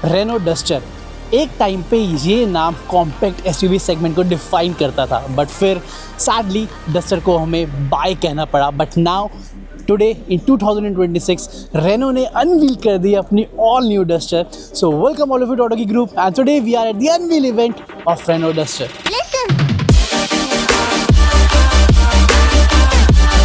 Reno duster. एक time पे ये नाम कॉम्पैक्ट एसयूवी सेगमेंट को डिफाइन करता था, बट फिर सैडली डस्टर को हमें बाय कहना पड़ा। But now today in 2026 Renault ने अनवील कर दी अपनी all new Duster. So welcome all of you to auto key group and today we are at the unveil event of Renault Duster.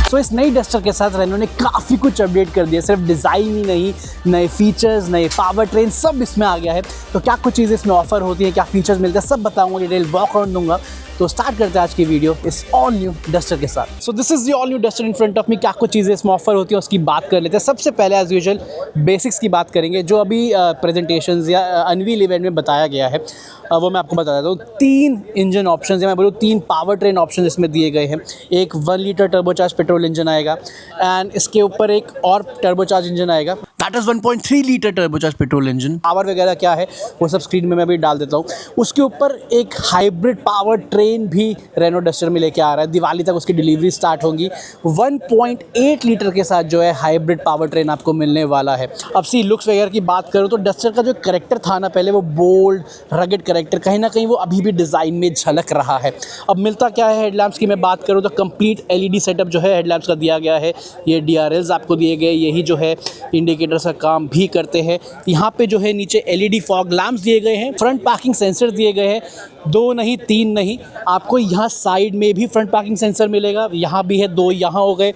So इस नई duster के साथ Reno ने काफ़ी कुछ अपडेट कर दिया। सिर्फ डिज़ाइन ही नहीं, नए फीचर्स, नए पावर ट्रेन सब इसमें आ गया है। तो क्या कुछ चीज़ें इसमें ऑफर होती हैं, क्या फीचर्स मिलते हैं, सब बताऊंगा, डिटेल वॉक अराउंड दूंगा। तो स्टार्ट करते हैं आज की वीडियो इस ऑल न्यू डस्टर के साथ। So this is the all new duster in front of me. क्या कुछ चीज़ें इसमें ऑफर होती है उसकी बात कर लेते हैं। सबसे पहले एज यूजुअल बेसिक्स की बात करेंगे, जो अभी प्रेजेंटेशंस या अनवील इवेंट में बताया गया है वो मैं आपको बता देता हूँ। 3 इंजन ऑप्शंस या मैं बोलूँ 3 पावर ट्रेन ऑप्शन इसमें दिए गए हैं। एक 1 लीटर टर्बोचार्ज पेट्रोल इंजन आएगा एंड इसके ऊपर एक और टर्बोचार्ज इंजन आएगा, that is 1.3 litre turbocharge petrol engine. Power वगैरह क्या है वो सब स्क्रीन में मैं भी डाल देता हूँ। उसके ऊपर एक हाइब्रिड पावर ट्रेन भी रेनो डस्टर में लेके आ रहा है। दिवाली तक उसकी डिलीवरी स्टार्ट होगी। 1.8 लीटर के साथ जो है हाइब्रिड पावर ट्रेन आपको मिलने वाला है। अब सी लुक्स वगैरह की बात करूँ तो डस्टर का जो करेक्टर था ना पहले, वो बोल्ड रगेड करेक्टर, कहीं ना कहीं वो अभी भी डिज़ाइन में झलक रहा है। अब मिलता क्या है हेडलैम्प्स की मैं बात करूँ तो कंप्लीट एलईडी सेटअप जो है हेडलैम्प्स का दिया गया है। ये डीआरएल्स आपको दिए गए, यही जो है इंडिकेटर्स का काम भी करते हैं। यहाँ पे जो है नीचे एलईडी फॉग लैम्प्स दिए गए हैं। फ्रंट पार्किंग सेंसर दिए गए हैं, 2 नहीं 3 नहीं, आपको यहाँ साइड में भी फ्रंट पार्किंग सेंसर मिलेगा। यहाँ भी है, 2 यहाँ हो गए,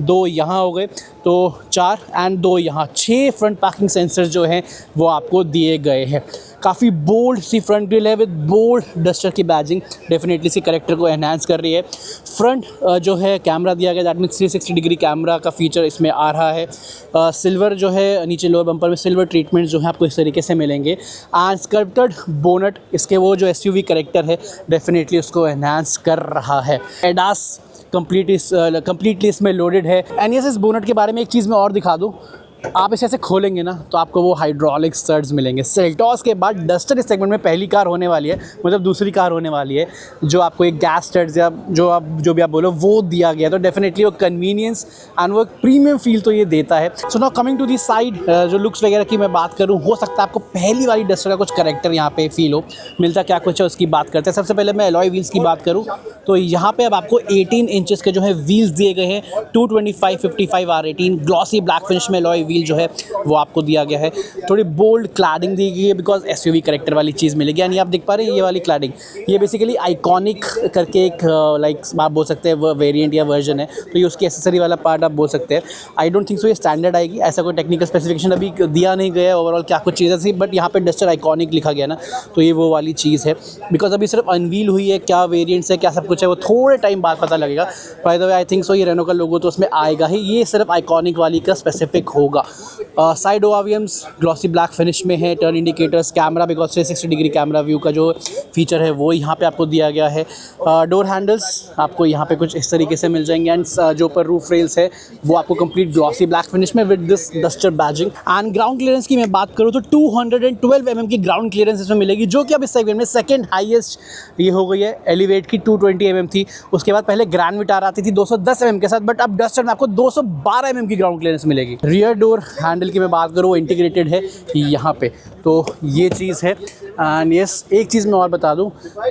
2 यहाँ हो गए, तो 4 एंड 2 यहाँ, 6 फ्रंट पार्किंग सेंसर जो हैं वो आपको दिए गए हैं। काफ़ी बोल्ड सी फ्रंट ग्रिल है विद बोल्ड डस्टर की बैजिंग, डेफिनेटली सी करेक्टर को एनहांस कर रही है। फ्रंट जो है कैमरा दिया गया, दैट मीन्स 360 डिग्री कैमरा का फीचर इसमें आ रहा है। सिल्वर जो है नीचे लोअर बम्पर में सिल्वर ट्रीटमेंट जो है आपको इस तरीके से मिलेंगे एंड स्कल्प्टेड बोनट, इसके वो जो एसयूवी करेक्टर है डेफिनेटली उसको एनहांस कर रहा है। एडास कंप्लीटली इसमें लोडेड है। एंड यस, इस बोनट के बारे में एक चीज़ मैं और दिखा दूँ, आप इसे ऐसे खोलेंगे ना तो आपको वो हाइड्रोलिक स्टड्स मिलेंगे। सेल्टॉस के बाद डस्टर इस सेगमेंट में पहली कार होने वाली है, मतलब दूसरी कार होने वाली है जो आपको एक गैस स्टड्स या जो भी आप बोलो वो दिया गया। तो डेफिनेटली वो कन्वीनियंस एंड वो प्रीमियम फील तो ये देता है। So now coming to the side, जो लुक्स वगैरह की मैं बात करूँ, हो सकता है आपको पहली वाली डस्टर का कुछ करेक्टर यहाँ पे फील हो। मिलता क्या कुछ है उसकी बात करते हैं। सबसे पहले मैं एलॉय व्हील्स की बात करूँ तो यहाँ पे अब आपको 18 इंचेस के जो है व्हील्स दिए गए हैं। 225/55 R18 ग्लॉसी ब्लैक फिनिश में एलॉय व्हील जो है वो आपको दिया गया है। थोड़ी बोल्ड क्लैडिंग दी गई है बिकॉज एसयूवी करेक्टर वाली चीज़ मिलेगी। यानी आप देख पा रहे हैं ये वाली क्लैडिंग, ये बेसिकली आइकॉनिक करके एक लाइक आप बोल सकते हैं वो वेरिएंट या वर्जन है, तो ये उसकी एसेसरी वाला पार्ट आप बोल सकते हैं। आई डोंट थिंक सो ये स्टैंडर्ड आएगी, ऐसा कोई टेक्निकल स्पेसिफिकेशन अभी दिया नहीं गया है ओवरऑल क्या कुछ चीज़ें थी, बट यहाँ पे डस्टर आइकॉनिक लिखा गया ना, तो ये वो वाली चीज़ है। बिकॉज अभी सिर्फ अनवील हुई है, क्या वेरियंट्स है क्या सब कुछ है वो थोड़े टाइम बाद पता लगेगा। By the way I think so ये रेनो का लोगो तो उसमें आएगा ही, ये सिर्फ आइकॉनिक वाली का स्पेसिफिक होगा। Side ORVMs glossy black finish में है। Turn indicators, camera because 360 degree camera view का जो फीचर है वो यहाँ पे आपको दिया गया है। डोर हैंडल्स आपको यहाँ पे कुछ इस तरीके से मिल जाएंगे एंड जो ऊपर रूफ रेल्स है वो आपको कंप्लीट ग्लॉसी ब्लैक फिनिश में with this duster badging. And ground clearance की मैं बात करूँ तो 212 mm की ग्राउंड क्लियरेंस इसमें मिलेगी, जो कि अब इस सेगमेंट में सेकेंड हाईएस्ट ये हो गई है। एलिवेट की 220 mm थी, उसके बाद पहले ग्रैंड विटार आती थी 210 mm के साथ, बट अब डस्टर में आपको 212 mm की ग्राउंड क्लियरेंस मिलेगी। रियर डोर हैंडल की मैं बात करूँ वो इंटीग्रेटेड है यहाँ पे, तो ये चीज़ है। एंड यस, एक चीज़ मैं और बता दूँ,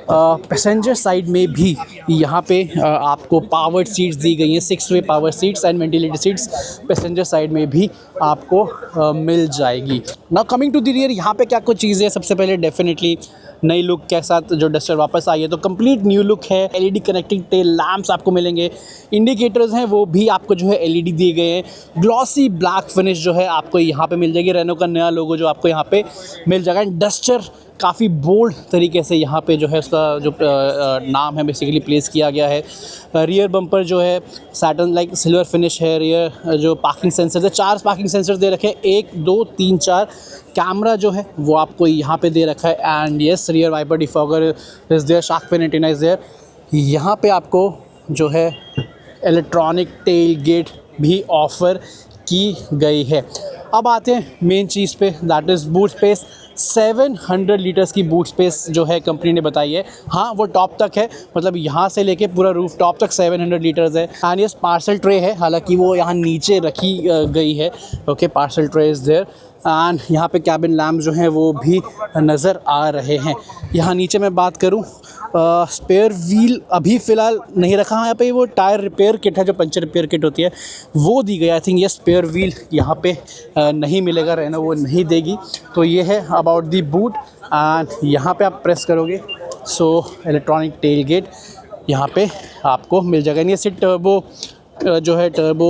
पैसेंजर साइड में भी यहाँ पे आपको पावर्ड सीट्स दी गई हैं, 6-वे power seats and ventilated seats passenger side में भी आपको मिल जाएगी। Now coming to the rear, यहाँ पे क्या कुछ चीज़ें, सबसे पहले डेफिनेटली नई लुक के साथ जो डस्टर वापस आई है तो कंप्लीट न्यू लुक है। एलईडी कनेक्टिंग टेल लैंप्स आपको मिलेंगे, इंडिकेटर्स हैं वो भी आपको जो है एलईडी दिए गए हैं। ग्लॉसी ब्लैक फिनिश जो है आपको यहाँ पे मिल जाएगी, रेनो का नया लोगो जो आपको यहाँ पे मिल जाएगा। एंड डस्टर काफ़ी बोल्ड तरीके से यहाँ पे जो है उसका जो नाम है बेसिकली प्लेस किया गया है। रियर बम्पर जो है सैटर्न लाइक सिल्वर फिनिश है। रियर जो पार्किंग सेंसर है, 4 पार्किंग सेंसर दे रखे हैं, 1 2 3 4। कैमरा जो है वो आपको यहाँ पे दे रखा है। And yes, rear wiper defogger is there, shark fin antenna is there. यहाँ पे आपको जो है इलेक्ट्रॉनिक टेल गेट भी ऑफ़र की गई है। अब आते हैं मेन चीज़ पे, that is boot space. 700 litres की बूट स्पेस जो है कंपनी ने बताई है। हाँ, वो टॉप तक है, मतलब यहाँ से लेके पूरा रूफ टॉप तक 700 लीटर्स है। एंड ये पार्सल ट्रे है, हालांकि वो यहाँ नीचे रखी गई है। Okay, parcel tray is there. And यहाँ पे कैबिन लैम्प जो हैं वो भी नज़र आ रहे हैं। यहाँ नीचे मैं बात करूँ, स्पेयर व्हील अभी फ़िलहाल नहीं रखा है यहाँ पे। वो टायर रिपेयर किट है, जो पंचर रिपेयर किट होती है वो दी गई। आई थिंक ये स्पेयर व्हील यहाँ पे नहीं मिलेगा, रहना वो नहीं देगी। तो ये है अबाउट दी बूट। एंड यहाँ पे आप प्रेस करोगे सो इलेक्ट्रॉनिक टेल गेट यहाँ पे आपको मिल जाएगा। ये सीट टर्बो जो है टर्बो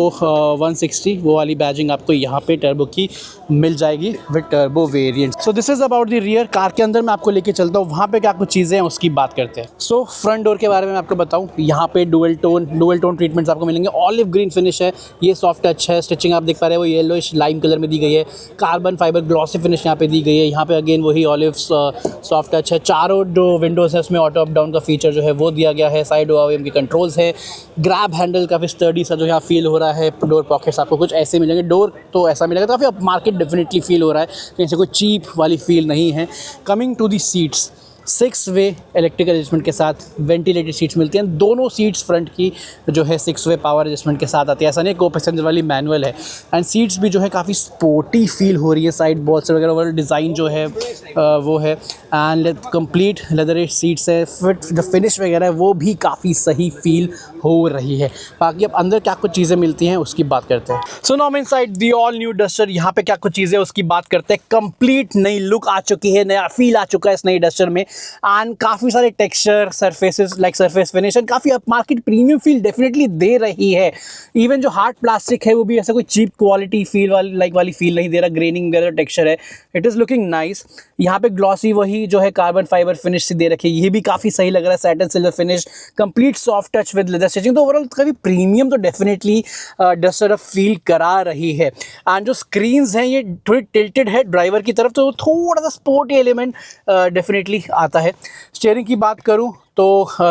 160 वो वाली बैजिंग आपको यहाँ पे टर्बो की मिल जाएगी with turbo variant. So this is about the rear. Car के अंदर मैं आपको लेके चलता हूँ, वहाँ पे क्या कुछ चीज़ें हैं उसकी बात करते हैं। सो फ्रंट डोर के बारे में मैं आपको बताऊँ, यहाँ पे डुअल टोन ट्रीटमेंट्स आपको मिलेंगे। ऑलिव ग्रीन फिनिश है, ये सॉफ्ट टच है। स्टिचिंग आप देख पा रहे हैं वो येलोइश लाइम कलर में दी गई है। कार्बन फाइबर ग्लॉसी फिनिश यहाँ पे दी गई है। यहाँ पे अगेन वही ऑलिव सॉफ्ट टच है। चारों जो विंडोज़ है उसमें ऑटो अप डाउन का फीचर जो है वो दिया गया है। साइड OEM के कंट्रोल्स है। ग्रैब हैंडल काफ़ी स्टर्डी सा जो यहाँ फील हो रहा है। डोर पॉकेट्स आपको कुछ ऐसे मिलेंगे। डोर तो ऐसा मिलेगा, काफ़ी अब मार्केट डेफिनेटली फील हो रहा है, कहीं से कोई चीप वाली फील नहीं है। Coming to the seats, 6 way electrical adjustment के साथ वेंटिलेटेड सीट्स मिलती हैं। दोनों सीट्स फ्रंट की जो है 6 वे पावर एडजस्टमेंट के साथ आती है, ऐसा नहीं को पैसेंजर वाली मैनुअल है। एंड सीट्स भी जो है काफ़ी स्पोर्टी फील हो रही है। साइड बॉल्स वगैरह वाला डिज़ाइन जो है वो है। एंड कंप्लीट लेदर सीट्स है। फिट जो फिनिश वगैरह है वो भी काफ़ी सही फील हो रही है। बाकी अब अंदर क्या कुछ चीज़ें मिलती हैं उसकी बात करते हैं। So now inside the all new duster, यहाँ पे क्या कुछ चीज़ें उसकी बात करते हैं। कंप्लीट नई लुक आ चुकी है, नया फील आ चुका है इस नई डस्टर में। एंड काफ़ी सारे texture surfaces like surface finish काफ़ी up market premium feel definitely दे रही है। इवन जो हार्ड प्लास्टिक है वो भी ऐसा कोई चीप क्वालिटी फील वाली फील नहीं दे रहा। ग्रेनिंग वगैरह टेक्सचर है, इट इज़ लुकिंग नाइस। यहाँ पे ग्लॉसी वही जो है कार्बन फाइबर फिनिश से दे रखी है, ये भी काफ़ी सही लग रहा है। Satin silver finish, complete soft touch with leather stitching. तो ओवरऑल काफ़ी प्रीमियम तो डेफिनेटली डस्टर अप फील करा रही है। एंड जो स्क्रीन्स हैं ये थोड़ी टिल्टेड है ड्राइवर की तरफ, तो थोड़ा सा स्पोर्टी एलिमेंट डेफिनेटली आता है। स्टीयरिंग की बात करूं तो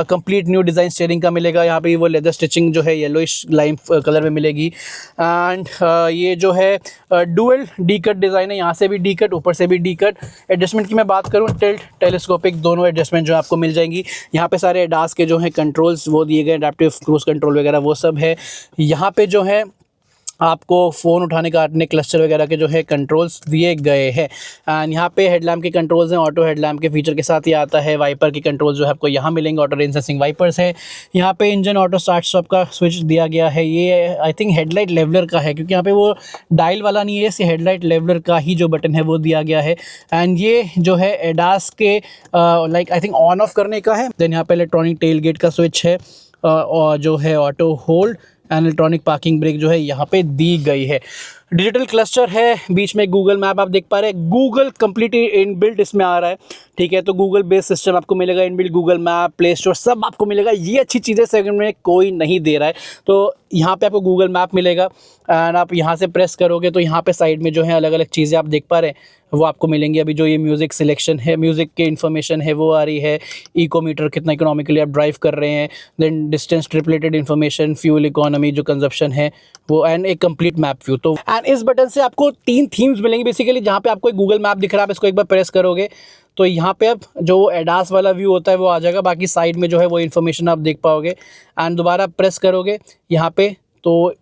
कंप्लीट न्यू डिज़ाइन स्टीयरिंग का मिलेगा। यहाँ पे वो लेदर स्टिचिंग जो है येलोइश लाइम कलर में मिलेगी। एंड ये जो है डुअल डी कट डिज़ाइन है, यहाँ से भी डी कट, ऊपर से भी डी कट। एडजस्टमेंट की मैं बात करूँ, टिल्ट टेलीस्कोपिक दोनों एडजस्टमेंट जो आपको मिल जाएंगी। यहाँ पे सारे एडास के जो है कंट्रोल्स वो दिए गए, एडेप्टिव क्रूज कंट्रोल वगैरह वो सब है। यहाँ पे जो है आपको फ़ोन उठाने काटने क्लस्टर वगैरह के जो है कंट्रोल्स दिए गए हैं। एंड यहाँ पे हेडलैम्प के कंट्रोल्स हैं, ऑटो हेडलैम्प के फीचर के साथ ही आता है। वाइपर के कंट्रोल्स जो है आपको यहाँ मिलेंगे, ऑटो रेन सेंसिंग वाइपर्स हैं। यहाँ पे इंजन ऑटो स्टार्ट स्टॉप का स्विच दिया गया है। ये आई थिंक हेडलाइट लेवलर का है, क्योंकि यहाँ पे वो डायल वाला नहीं है, इसे हेडलाइट लेवलर का ही जो बटन है वो दिया गया है। एंड ये जो है एडास के like I think on off करने का है। देन यहाँ पे इलेक्ट्रॉनिक टेल गेट का स्विच है, और जो है auto hold and electronic parking brake जो है यहाँ पे दी गई है। डिजिटल क्लस्टर है, बीच में गूगल मैप आप देख पा रहे हैं। गूगल कंप्लीट इनबिल्ट इसमें आ रहा है, ठीक है। तो गूगल बेस्ड सिस्टम आपको मिलेगा, inbuilt Google map, play store सब आपको मिलेगा। ये अच्छी चीज़ें सेकंड में कोई नहीं दे रहा है। तो यहाँ पे आपको गूगल मैप मिलेगा एंड आप यहाँ से प्रेस करोगे तो यहाँ पे साइड में जो है अलग अलग चीज़ें आप देख पा रहे हैं वो आपको मिलेंगी। अभी जो ये म्यूज़िक सिलेक्शन है, म्यूज़िक के इन्फॉर्मेशन है वो आ रही है। इकोमीटर कितना इकोनॉमिकली आप ड्राइव कर रहे हैं, then distance trip related information, fuel economy जो कंजप्शन है वो, एंड एक कंप्लीट मैप व्यू। तो एंड इस बटन से आपको 3 थीम्स मिलेंगी बेसिकली। जहाँ पे आपको एक गूगल मैप दिख रहा है, आप इसको एक बार प्रेस करोगे तो यहाँ पे अब जो एडास वाला व्यू होता है वो आ जाएगा। बाकी साइड में जो है वो इन्फॉर्मेशन आप देख पाओगे। एंड दोबारा प्रेस करोगे यहाँ पे तो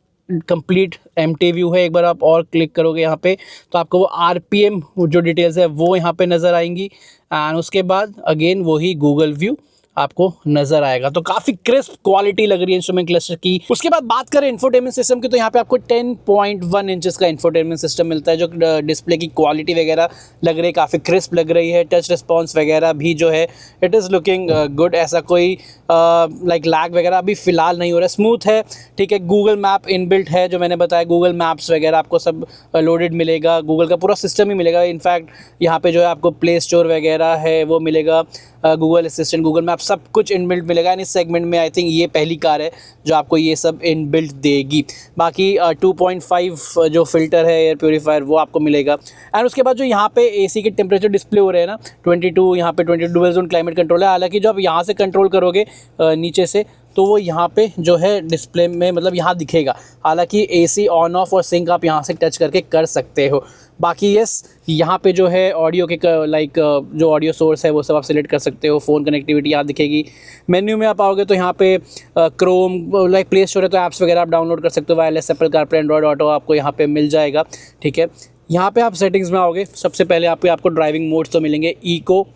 कंप्लीट एम्प्टी व्यू है। एक बार आप और क्लिक करोगे यहाँ पे तो आपको वो RPM जो डिटेल्स है वो यहाँ पे नज़र आएंगी। एंड उसके बाद अगेन वही गूगल व्यू आपको नजर आएगा। तो काफ़ी क्रिस्प क्वालिटी लग रही है इंस्ट्रूमेंट क्लस्टर की। उसके बाद बात करें इंफोटेनमेंट सिस्टम की तो यहाँ पे आपको 10.1 इंचेस का इंफोटेनमेंट सिस्टम मिलता है। जो डिस्प्ले की क्वालिटी वगैरह लग रही है काफ़ी क्रिस्प लग रही है। टच रिस्पॉन्स वगैरह भी जो है इट इज़ लुकिंग गुड। ऐसा कोई लाइक लैग वगैरह अभी फ़िलहाल नहीं हो रहा है, स्मूथ है, ठीक है। गूगल मैप इनबिल्ट है, जो मैंने बताया गूगल मैप्स वगैरह आपको सब लोडेड मिलेगा। गूगल का पूरा सिस्टम ही मिलेगा। इनफैक्ट यहाँ पे जो है आपको प्ले स्टोर वगैरह है वो मिलेगा, गूगल असिस्टेंट, गूगल मैप सब कुछ इनबिल्ट मिलेगा। एंड इस सेगमेंट में आई थिंक ये पहली कार है जो आपको ये सब इनबिल्ट देगी। बाकी 2.5 जो फिल्टर है एयर प्योरीफायर वो आपको मिलेगा। एंड उसके बाद जो यहाँ पे AC के टेम्परेचर डिस्प्ले हो रहे हैं ना 22, यहाँ पे 22 डुअल जोन क्लाइमेट कंट्रोल है। हालांकि जो आप यहाँ से कंट्रोल करोगे नीचे से तो वो यहाँ पे जो है डिस्प्ले में मतलब यहाँ दिखेगा। हालांकि AC ऑन ऑफ और सिंक आप यहाँ से टच करके कर सकते हो। बाकी यस यहाँ पे जो है ऑडियो के लाइक जो ऑडियो सोर्स है वो सब आप सिलेक्ट कर सकते हो। फ़ोन कनेक्टिविटी यहाँ दिखेगी। मेन्यू में आप आओगे तो यहाँ पे क्रोम लाइक प्ले स्टोर है तो ऐप्स वगैरह आप डाउनलोड कर सकते हो। Wireless Apple CarPlay Android auto आपको यहाँ पे मिल जाएगा, ठीक है। यहाँ पे आप सेटिंग्स में आओगे, सबसे पहले आपको ड्राइविंग मोड्स तो मिलेंगे, इको,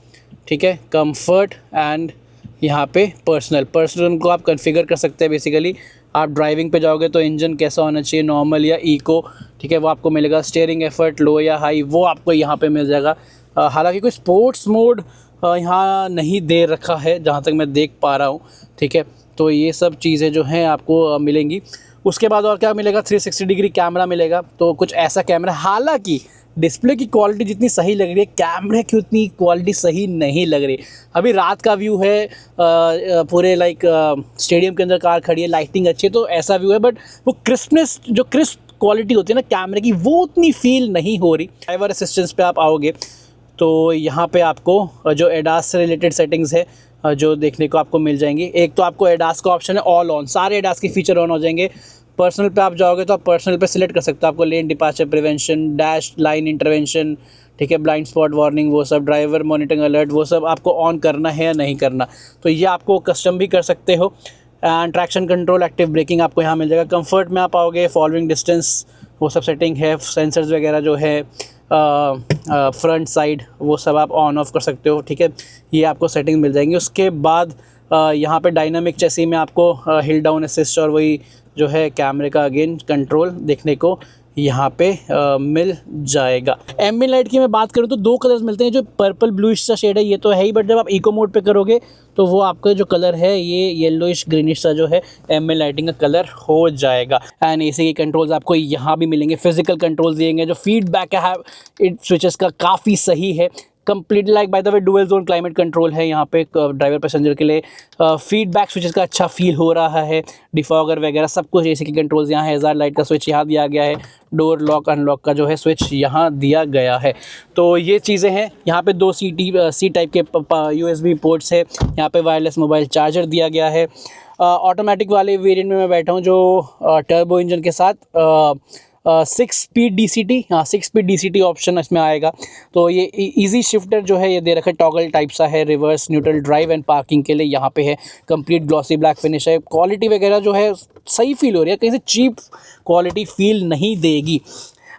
ठीक है, कंफर्ट एंड यहाँ पे पर्सनल को आप कॉन्फ़िगर कर सकते हैं। बेसिकली आप ड्राइविंग पे जाओगे तो इंजन कैसा होना चाहिए, नॉर्मल या इको, ठीक है, वो आपको मिलेगा। स्टीयरिंग एफर्ट लो या हाई, वो आपको यहाँ पे मिल जाएगा। हालांकि कोई स्पोर्ट्स मोड यहाँ नहीं दे रखा है जहाँ तक मैं देख पा रहा हूँ, ठीक है। तो ये सब चीज़ें जो हैं आपको मिलेंगी। उसके बाद और क्या मिलेगा, 360 डिग्री कैमरा मिलेगा। तो कुछ ऐसा कैमरा, हालांकि डिस्प्ले की क्वालिटी जितनी सही लग रही है, कैमरे की उतनी क्वालिटी सही नहीं लग रही। अभी रात का व्यू है, पूरे लाइक स्टेडियम के अंदर कार खड़ी है, लाइटिंग अच्छी है, तो ऐसा व्यू है, बट वो क्रिस्पनेस, जो क्रिस्प क्वालिटी होती है ना कैमरे की, वो उतनी फील नहीं हो रही। ड्राइवर असिस्टेंस पे आप आओगे तो यहाँ पे आपको जो एडास से रिलेटेड सेटिंग्स है जो देखने को आपको मिल जाएंगी। एक तो आपको एडास का ऑप्शन है ऑल ऑन, सारे एडास के फीचर ऑन हो जाएंगे। पर्सनल पे आप जाओगे तो आप पर्सनल पे सिलेक्ट कर सकते हो, आपको lane departure prevention, dash line intervention, ठीक है, ब्लाइंड स्पॉट वार्निंग, वो सब, ड्राइवर मॉनिटरिंग अलर्ट, वो सब आपको ऑन करना है या नहीं करना, तो ये आपको कस्टम भी कर सकते हो। And traction control, active braking आपको यहाँ मिल जाएगा। कंफर्ट में आप आओगे, फॉलोइंग डिस्टेंस, वो सब सेटिंग है, सेंसर्स वगैरह जो है, फ्रंट साइड, वो सब आप ऑन ऑफ कर सकते हो, ठीक है, ये आपको सेटिंग मिल जाएंगी। उसके बाद यहाँ पे डायनामिक चेसी में आपको हिल डाउन असिस्ट और वही जो है कैमरे का अगेन कंट्रोल देखने को यहाँ पे मिल जाएगा। एम्बिएंट लाइट की मैं बात करूँ तो दो कलर्स मिलते हैं, जो पर्पल ब्लूइश सा शेड है ये तो है ही, बट जब आप इको मोड पे करोगे तो वो आपका जो कलर है ये येलोइश ग्रीनिश सा जो है एम्बिएंट लाइटिंग का कलर हो जाएगा। एंड एसी के कंट्रोल्स आपको यहाँ भी मिलेंगे, फिजिकल कंट्रोल्स दिएंगे। जो फीडबैक है इट स्विचेस का काफ़ी सही है, complete like by the way dual zone climate control है यहाँ पे ड्राइवर पैसेंजर के लिए। फीडबैक स्विचेस का अच्छा फील हो रहा है, डिफॉगर वगैरह सब कुछ एसी के कंट्रोल्स यहाँ है। हज़ार लाइट का स्विच यहाँ दिया गया है, डोर लॉक अनलॉक का जो है स्विच यहाँ दिया गया है। तो ये चीज़ें हैं। यहाँ पे दो सी टाइप के USB पोर्ट्स है, यहाँ पे वायरलेस मोबाइल चार्जर दिया गया है। ऑटोमेटिक वाले वेरिएंट में मैं बैठा हूँ जो टर्बो इंजन के साथ 6 स्पीड DCT, हाँ 6 स्पीड DCT ऑप्शन इसमें आएगा। तो ये इजी शिफ्टर जो है ये दे रखा है, टॉगल टाइप सा है, reverse, neutral, drive and parking के लिए यहाँ पे है। कंप्लीट ग्लॉसी ब्लैक फिनिश है, क्वालिटी वगैरह जो है सही फील हो रही है, कहीं से चीप क्वालिटी फील नहीं देगी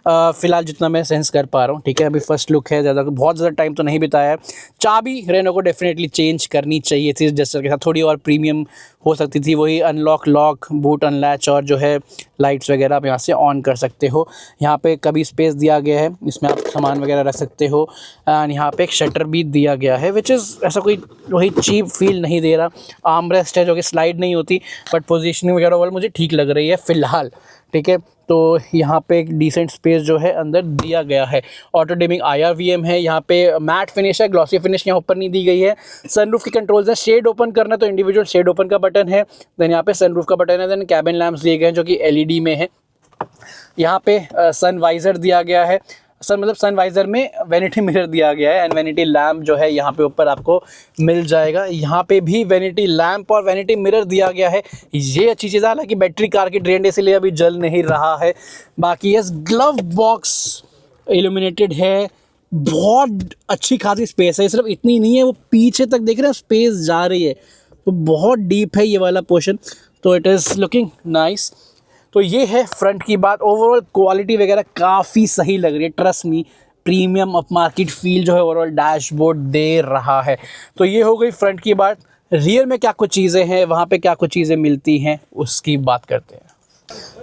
फ़िलहाल जितना मैं सेंस कर पा रहा हूँ, ठीक है। अभी फर्स्ट लुक है, बहुत ज़्यादा टाइम तो नहीं बिताया है। चाबी रेनो को डेफिनेटली चेंज करनी चाहिए थी, जस्टर के साथ थोड़ी और प्रीमियम हो सकती थी। वही अनलॉक, लॉक, बूट अनलैच और जो है लाइट्स वगैरह आप यहाँ से ऑन कर सकते हो। यहाँ पे कभी स्पेस दिया गया है, इसमें आप सामान वगैरह रख सकते हो। एंड यहाँ पे एक शटर भी दिया गया है, विच इज़ ऐसा कोई वही चीप फील नहीं दे रहा। आर्मरेस्ट है जो कि स्लाइड नहीं होती, बट पोजीशनिंग वगैरह वाला मुझे ठीक लग रही है फ़िलहाल, ठीक है। तो यहाँ पे एक डिसेंट स्पेस जो है अंदर दिया गया है। ऑटो डिमिंग IRVM है, यहाँ पे मैट फिनिश है, ग्लॉसी फिनिश यहाँ ऊपर नहीं दी गई है। सनरूफ की कंट्रोल्स है, शेड ओपन करना तो इंडिविजुअल शेड ओपन का बटन है, देन यहाँ पे सनरूफ का बटन है, देन कैबिन लैंप्स दिए गए हैं जो कि LED में है। यहाँ पे सन वाइज़र दिया गया है, सन वाइज़र में वैनिटी मिरर दिया गया है, एंड वैनिटी लैम्प जो है यहाँ पे ऊपर आपको मिल जाएगा। यहाँ पे भी वैनिटी लैम्प और वैनिटी मिरर दिया गया है, ये अच्छी चीज़ है। हालांकि बैटरी कार की ड्रेन इसलिए अभी जल नहीं रहा है। बाकी यस, ग्लव बॉक्स इल्यूमिनेटेड है, बहुत अच्छी खासी स्पेस है, सिर्फ इतनी नहीं है, वो पीछे तक देख रहे हैं स्पेस जा रही है, तो बहुत डीप है ये वाला पोर्शन, तो इट इज़ लुकिंग नाइस। तो ये है फ्रंट की बात। ओवरऑल क्वालिटी वगैरह काफ़ी सही लग रही है, trust me, premium up market feel जो है ओवरऑल डैशबोर्ड दे रहा है। तो ये हो गई फ्रंट की बात। रियर में क्या कुछ चीज़ें हैं, वहाँ पे क्या कुछ चीज़ें मिलती हैं, उसकी बात करते हैं।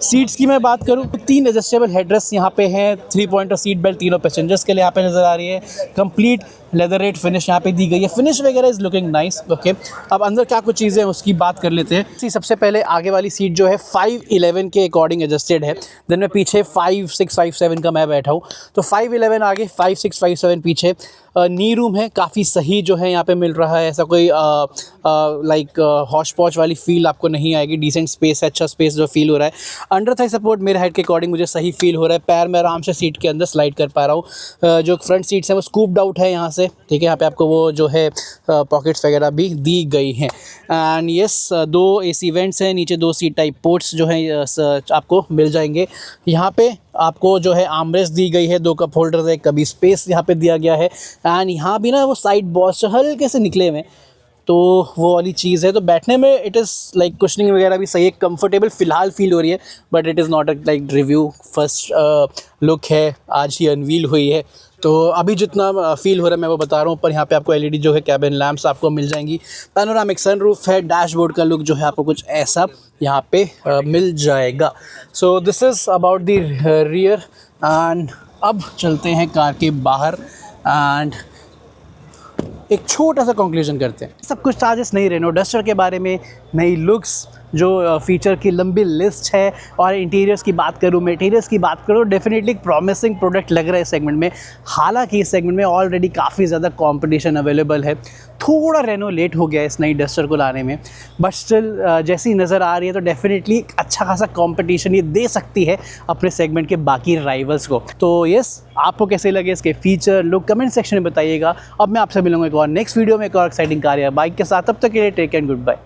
सीट्स की मैं बात करूँ तो 3 एडजस्टेबल हेडरेस्ट यहाँ पे हैं, 3 पॉइंटर सीट बेल्ट तीनों पैसेंजर्स के लिए यहाँ पे नज़र आ रही है। कंप्लीट लेदर रेट फिनिश यहाँ पे दी गई है, फिनिश वगैरह इज़ लुकिंग नाइस, ओके। अब अंदर क्या कुछ चीज़ें हैं उसकी बात कर लेते हैं। सबसे पहले आगे वाली सीट जो है 5'11" के अकॉर्डिंग एडजस्टेड है, देन में पीछे 5'6", 5'7" का मैं बैठा हूँ, तो 5'11" आगे, 5'6", 5'7" पीछे। नी रूम है, काफ़ी सही जो है यहाँ पे मिल रहा है, ऐसा कोई लाइक हॉश पॉच वाली फील आपको नहीं आएगी, डिसेंट स्पेस है, अच्छा स्पेस जो फील हो रहा है। अंडर थाई सपोर्ट मेरे हाइट के अकॉर्डिंग मुझे सही फील हो रहा है, पैर में आराम से सीट के अंदर स्लाइड कर पा रहा हूँ। जो फ्रंट सीट्स हैं वो स्कूप्ड आउट है यहाँ से, ठीक है, यहाँ पे आपको वो जो है पॉकेट्स वगैरह भी दी गई हैं। एंड यस, 2 AC वेंट्स हैं, नीचे 2 सीट टाइप पोर्ट्स जो हैं आपको मिल जाएंगे। यहाँ पे आपको जो है आर्मरेस्ट दी गई है, 2 कप होल्डर है, कभी स्पेस यहाँ पे दिया गया है। एंड यहाँ भी ना वो साइड बॉस हल्के से निकले हुए, तो वो वाली चीज़ है। तो बैठने में इट इज़ लाइक कुशनिंग वगैरह भी सही है, कंफर्टेबल फ़िलहाल फील हो रही है, but it is not a like review, first look है, आज ही अनवील हुई है। तो अभी जितना फील हो रहा है मैं वो बता रहा हूँ। ऊपर यहाँ पे आपको एलईडी जो है कैबिन लैंप्स आपको मिल जाएंगी, पैनोरामिक सनरूफ है, डैशबोर्ड का लुक जो है आपको कुछ ऐसा यहाँ पे मिल जाएगा। So this is about the rear. And अब चलते हैं कार के बाहर एंड एक छोटा सा कंक्लूजन करते हैं। सब कुछ था जिस नई रेनो डस्टर के बारे में, नई लुक्स, जो फीचर की लंबी लिस्ट है, और इंटीरियर्स की बात करूँ, मटेरियल्स की बात करूँ, डेफिनेटली एक प्रॉमिसिंग प्रोडक्ट लग रहा है इस सेगमेंट में। हालांकि इस सेगमेंट में ऑलरेडी काफ़ी ज़्यादा कंपटीशन अवेलेबल है। थोड़ा रेनो लेट हो गया इस नई डस्टर को लाने में, बट स्टिल जैसी नज़र आ रही है तो डेफिनेटली एक अच्छा खासा कंपटीशन ये दे सकती है अपने सेगमेंट के बाकी राइवल्स को। तो यस, आपको कैसे लगे इसके फीचर, लुक, कमेंट सेक्शन में बताइएगा। अब मैं आपसे मिलूंगा एक और नेक्स्ट वीडियो में एक और एक्साइटिंग कार या बाइक के साथ। तब तक के लिए टेक एंड गुड बाय।